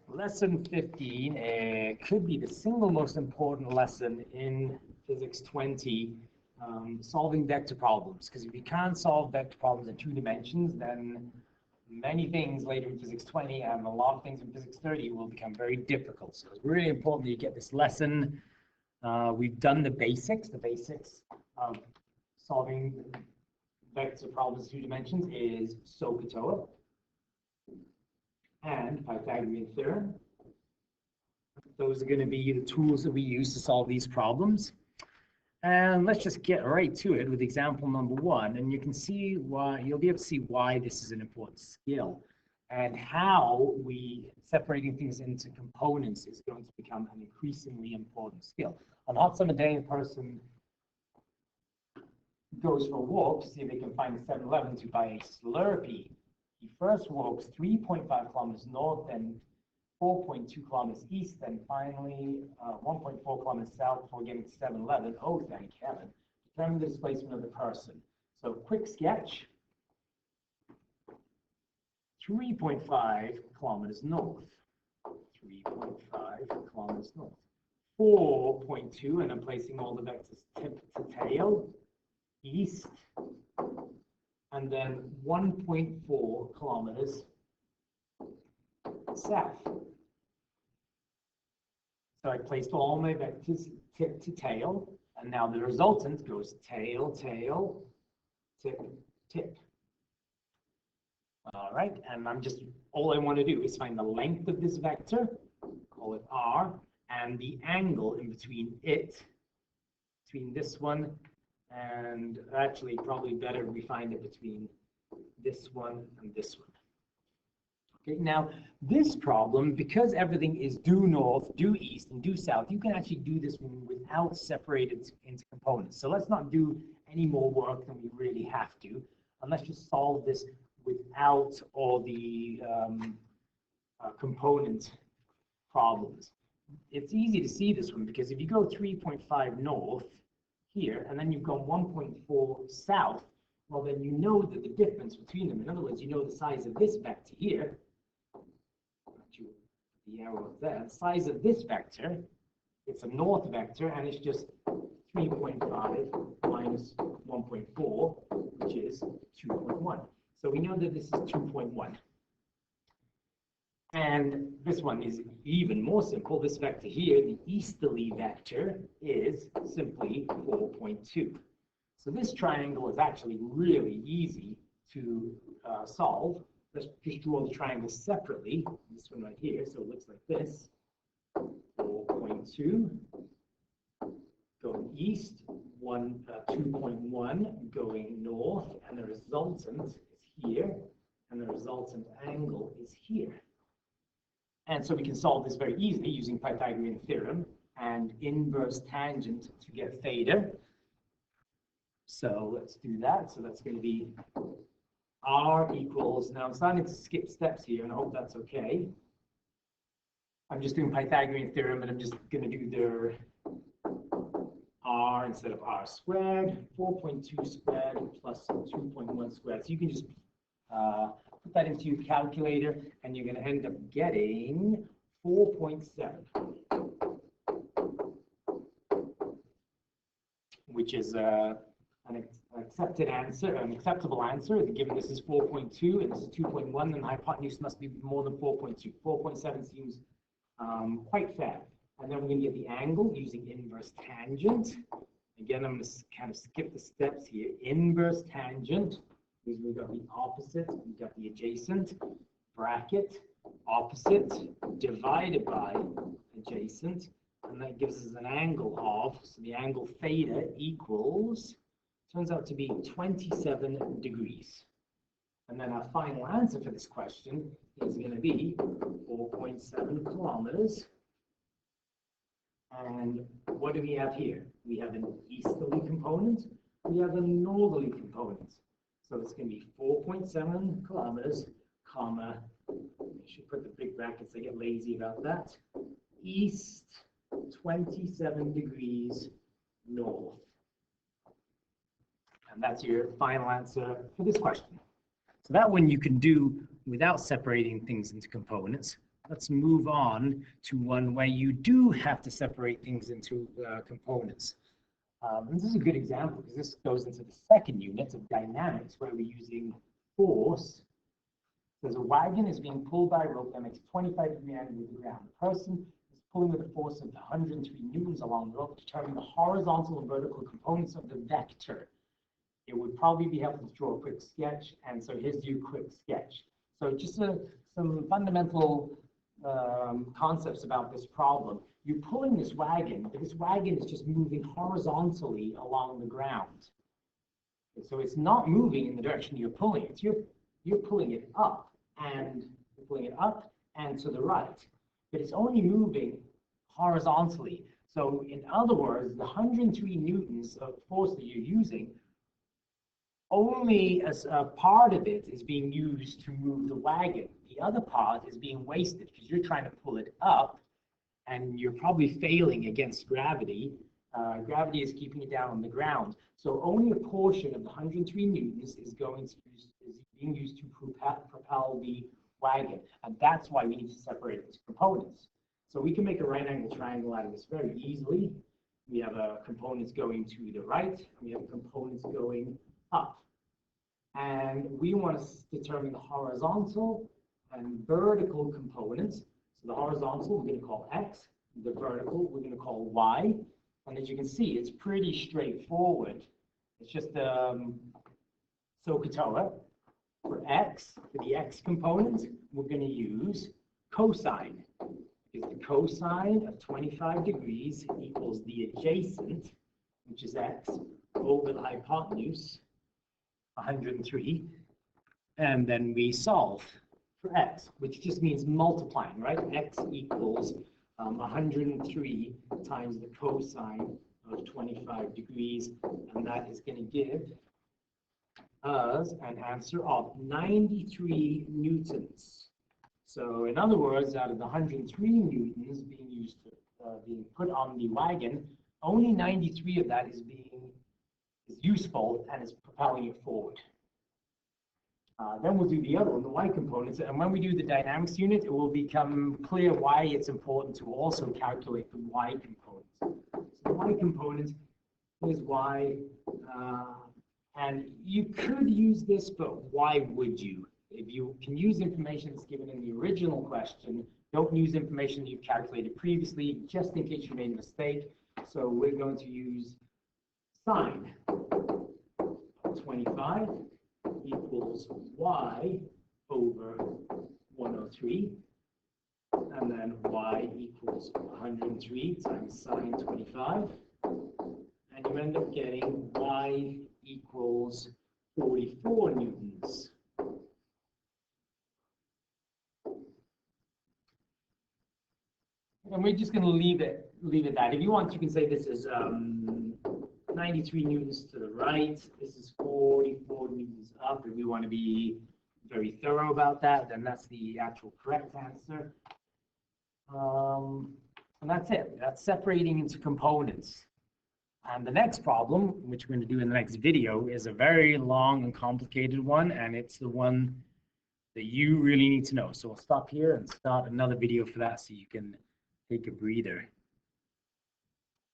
Lesson 15 could be the single most important lesson in Physics 20, solving vector problems. Because if you can't solve vector problems in 2 dimensions, then many things later in Physics 20 and a lot of things in Physics 30 will become very difficult. So it's really important that you get this lesson. We've done the basics. The basics of solving vector problems in 2 dimensions is SOHCAHTOA and Pythagorean theorem. Those are going to be the tools that we use to solve these problems. And let's just get right to it with example number 1. And you can see why, you'll be able to see why this is an important skill and how separating things into components is going to become an increasingly important skill. On a hot summer day, a person goes for a walk to see if they can find a 7-Eleven to buy a Slurpee. He first walks 3.5 kilometers north, then 4.2 kilometers east, then finally 1.4 kilometers south before getting to 7-Eleven. Oh, thank heaven. Determine the displacement of the person. So quick sketch. 3.5 kilometers north. 3.5 kilometers north. 4.2, and I'm placing all the vectors tip to tail, east. And then 1.4 kilometers south. So I placed all my vectors tip to tail, and now the resultant goes tail, tail, tip, tip. All right, and all I want to do is find the length of this vector, call it r, and the angle in between this one, and actually probably better we find it between this one and this one. Okay, now this problem, because everything is due north, due east, and due south, you can actually do this one without separating it into components. So let's not do any more work than we really have to, and let's just solve this without all the component problems. It's easy to see this one because if you go 3.5 north here, and then you've gone 1.4 south, well, then you know that the difference between them, in other words, you know the size of this vector here, the arrow up there, the size of this vector, it's a north vector, and it's just 3.5 minus 1.4, which is 2.1. So we know that this is 2.1. And this one is even more simple. This vector here, the easterly vector, is simply 4.2. So this triangle is actually really easy to solve. Let's just draw the triangle separately. This one right here, so it looks like this. 4.2 going east, 2.1 going north, and the resultant is here, and the resultant angle is here. And so we can solve this very easily using Pythagorean theorem and inverse tangent to get theta. So let's do that. So that's going to be r equals, now I'm starting to skip steps here, and I hope that's okay. I'm just doing Pythagorean theorem, but I'm just going to do the r instead of r squared, 4.2 squared plus 2.1 squared. So you can just put that into your calculator, and you're going to end up getting 4.7, which is an accepted answer, an acceptable answer. Given this is 4.2 and this is 2.1, then the hypotenuse must be more than 4.2. 4.7 seems quite fair. And then we're going to get the angle using inverse tangent. Again, I'm going to kind of skip the steps here. Inverse tangent. We've got the opposite, we've got the adjacent, bracket, opposite, divided by adjacent, and that gives us an angle of, so the angle theta equals, turns out to be 27 degrees. And then our final answer for this question is going to be 4.7 kilometers. And what do we have here? We have an easterly component, we have a northerly component. So it's going to be 4.7 kilometers, comma, I should put the big brackets, I get lazy about that, east 27 degrees north. And that's your final answer for this question. So that one you can do without separating things into components. let's move on to one where you do have to separate things into components. This is a good example because this goes into the second unit of dynamics where we're using force. There's a wagon is being pulled by a rope that makes a 25-degree angle with the ground. The person is pulling with a force of 103 newtons along the rope to determine the horizontal and vertical components of the vector. It would probably be helpful to draw a quick sketch, and so here's your quick sketch. So just some fundamental concepts about this problem. You're pulling this wagon, but this wagon is just moving horizontally along the ground. So it's not moving in the direction you're pulling it. You're pulling it up, and you're pulling it up and to the right, but it's only moving horizontally. So in other words, the 103 newtons of force that you're using, only as a part of it is being used to move the wagon. The other part is being wasted because you're trying to pull it up, and you're probably failing against gravity. Gravity is keeping it down on the ground. So only a portion of the 103 newtons is being used to propel the wagon. And that's why we need to separate its components. So we can make a right angle triangle out of this very easily. We have components going to the right, and we have components going up. And we want to determine the horizontal and vertical components. So the horizontal we're going to call X, the vertical we're going to call Y. And as you can see, it's pretty straightforward. It's just SOHCAHTOA. For X, for the X component, we're going to use cosine. Because the cosine of 25 degrees equals the adjacent, which is X, over the hypotenuse, 103. And then we solve for X, which just means multiplying, right? X equals 103 times the cosine of 25 degrees, and that is going to give us an answer of 93 newtons. So in other words, out of the 103 newtons being put on the wagon, only 93 of that is useful and is propelling it forward. Then we'll do the other one, the Y components, and when we do the dynamics unit, it will become clear why it's important to also calculate the Y components. So the Y component is Y, and you could use this, but why would you? If you can use information that's given in the original question, don't use information that you've calculated previously, just in case you made a mistake. So we're going to use sine of 25 equals Y over 103, and then Y equals 103 times sine 25, and you end up getting Y equals 44 newtons. And we're just going to leave it that. If you want, you can say this is 93 newtons to the right. This is 44 newtons up. If we want to be very thorough about that, then that's the actual correct answer. And that's it. That's separating into components. And the next problem, which we're going to do in the next video, is a very long and complicated one, and it's the one that you really need to know. So we'll stop here and start another video for that so you can take a breather.